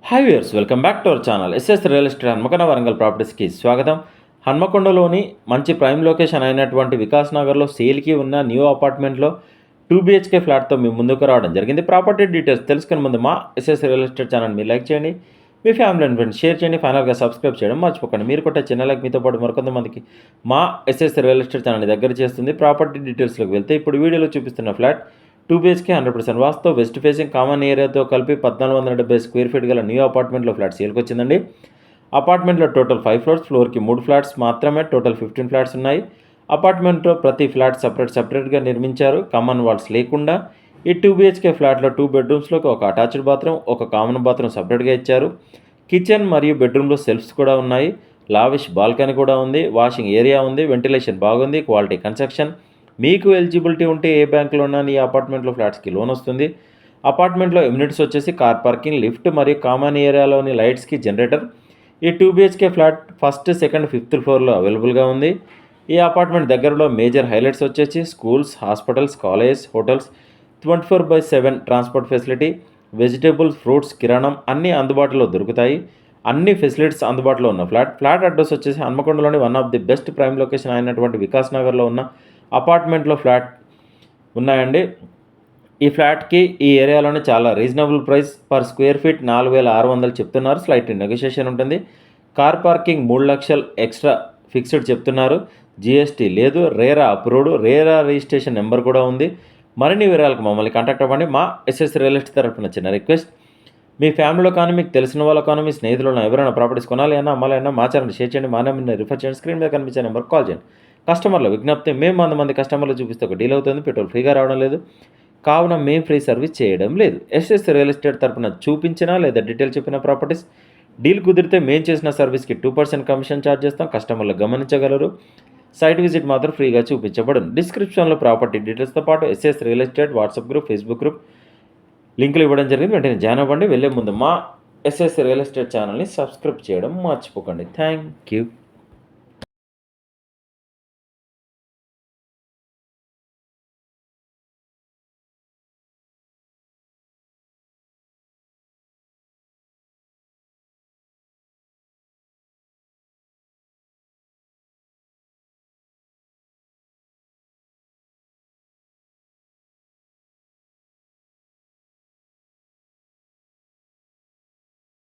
Hi viewers, welcome back to our channel. SS real estate Hanmakonda Warangal ప్రాపర్టీస్కి స్వాగతం. హన్మకొండలోని మంచి ప్రైమ్ లొకేషన్ అయినటువంటి వికాస్ నగర్లో సేల్కి ఉన్న న్యూ అపార్ట్మెంట్లో 2 BHK ఫ్లాట్తో మీ ముందుకు రావడం జరిగింది. ప్రాపర్టీ డీటెయిల్స్ తెలుసుకునే ముందు మా ఎస్ఎస్ రియల్ ఎస్టేట్ ఛానల్ మీరు లైక్ చేయండి, మీ ఫ్యామిలీ అండ్ ఫ్రెండ్స్ షేర్ చేయండి, ఫైనల్గా సబ్స్క్రైబ్ చేయడం మర్చిపోకండి. మీరు కొట్టే చిన్న లైక్ మీతో పాటు మరికొంతమందికి మా ఎస్ఎస్ రియల్ ఎస్టేట్ ఛానల్ దగ్గర చేస్తుంది. ప్రాపర్టీ డీటెయిల్స్లోకి వెళ్తే ఇప్పుడు వీడియోలో చూపిస్తున్న ఫ్లాట్ 2 BHK 100% వాస్తు, వెస్ట్ ఫేసింగ్, కామన్ ఏరియాతో కలిపి 1470 స్క్వేర్ ఫీట్ గల న్యూ అపార్ట్మెంట్లో ఫ్లాట్ సేల్కి వచ్చిందండి. అపార్ట్మెంట్లో టోటల్ 5 ఫ్లోర్స్, ఫ్లోర్కి 3 ఫ్లాట్స్ మాత్రమే, టోటల్ 15 ఫ్లాట్స్ ఉన్నాయి. అపార్ట్మెంట్లో ప్రతి ఫ్లాట్ సపరేట్గా నిర్మించారు, కామన్ వాల్స్ లేకుండా. ఈ 2 BHK ఫ్లాట్లో 2 బెడ్రూమ్స్లోకి ఒక అటాచ్డ్ బాత్రూమ్, ఒక కామన్ బాత్రూమ్ సపరేట్గా ఇచ్చారు. కిచెన్ మరియు బెడ్రూమ్లో సెల్ఫ్స్ కూడా ఉన్నాయి. లావిష్ బాల్కనీ కూడా ఉంది, వాషింగ్ ఏరియా ఉంది, వెంటిలేషన్ బాగుంది, క్వాలిటీ కన్స్ట్రక్షన్. మీకు ఎలిజిబిలిటీ ఉంటే ఏ బ్యాంకులో ఉన్నా ఈ అపార్ట్మెంట్లో ఫ్లాట్స్కి లోన్ వస్తుంది. అపార్ట్మెంట్లో ఎమ్యూనిటీస్ వచ్చేసి కార్ పార్కింగ్, లిఫ్ట్ మరియు కామన్ ఏరియాలోని లైట్స్కి జనరేటర్. ఈ 2 BHK flat first, second, 5th ఫ్లోర్లో అవైలబుల్గా ఉంది. ఈ అపార్ట్మెంట్ దగ్గరలో మేజర్ హైలైట్స్ వచ్చేసి schools, hospitals, colleges, hotels, 24/7 transport facility, vegetables, fruits, కిరాణం అన్నీ అందుబాటులో దొరుకుతాయి. అన్ని ఫెసిలిటీస్ అందుబాటులో ఉన్న ఫ్లాట్ అడ్రస్ వచ్చేసి హన్మకొండలోని one of the best prime location అయినటువంటి వికాస్ నగర్లో ఉన్న అపార్ట్మెంట్లో ఫ్లాట్ ఉన్నాయండి. ఈ ఫ్లాట్కి ఈ ఏరియాలోనే చాలా reasonable price, per square feet 4,600 చెప్తున్నారు. స్లైట్ నెగోషియేషన్ ఉంటుంది. కార్ పార్కింగ్ 3 లక్షలు ఎక్స్ట్రా ఫిక్స్డ్ చెప్తున్నారు. జిఎస్టీ లేదు. RERA approved, RERA registration number కూడా ఉంది. మరిన్ని వివరాలకు మమ్మల్ని కాంటాక్ట్ అవ్వండి. మా ఎస్ఎస్ రియల్ ఎస్టేట్ తరఫున చిన్న రిక్వెస్ట్, మీ ఫ్యామిలీలో కానీ, మీకు తెలిసిన వాళ్ళు కానీ, మీ స్నేహితులు ఎవరైనా ప్రాపర్టీస్ కొనాలి అన్నా, అమ్మాలి అన్నా మా ఛానల్ షేర్ చేయండి, మా నెంబర్ని రిఫర్ చేయండి, స్క్రీన్ మీద కనిపించే నెంబర్ కాల్ చేయండి. కస్టమర్ల విజ్ఞప్తి, మేము 100 మంది కస్టమర్లు చూపిస్తే ఒక డీల్ అవుతుంది, పెట్రోల్ ఫ్రీగా రావడం లేదు, కావున మేము ఫ్రీ సర్వీస్ చేయడం లేదు. ఎస్ఎస్ రియల్ ఎస్టేట్ తరఫున చూపించినా లేదా డీటెయిల్ చెప్పిన ప్రాపర్టీస్ డీల్ కుదిరితే మేము చేసిన సర్వీస్కి 2% కమిషన్ ఛార్జ్ చేస్తాం. కస్టమర్లు గమనించగలరు. సైట్ విజిట్ మాత్రం ఫ్రీగా చూపించబడును. డిస్క్రిప్షన్లో ప్రాపర్టీ డీటెయిల్స్తో పాటు SS real estate WhatsApp group, Facebook group లింకులు ఇవ్వడం జరిగింది. వెంటనే జాయిన్ అవ్వండి. వెళ్ళే ముందు మా ఎస్ఎస్ రియల్ ఎస్టేట్ ఛానల్ని సబ్స్క్రైబ్ చేయడం మర్చిపోకండి. Thank you.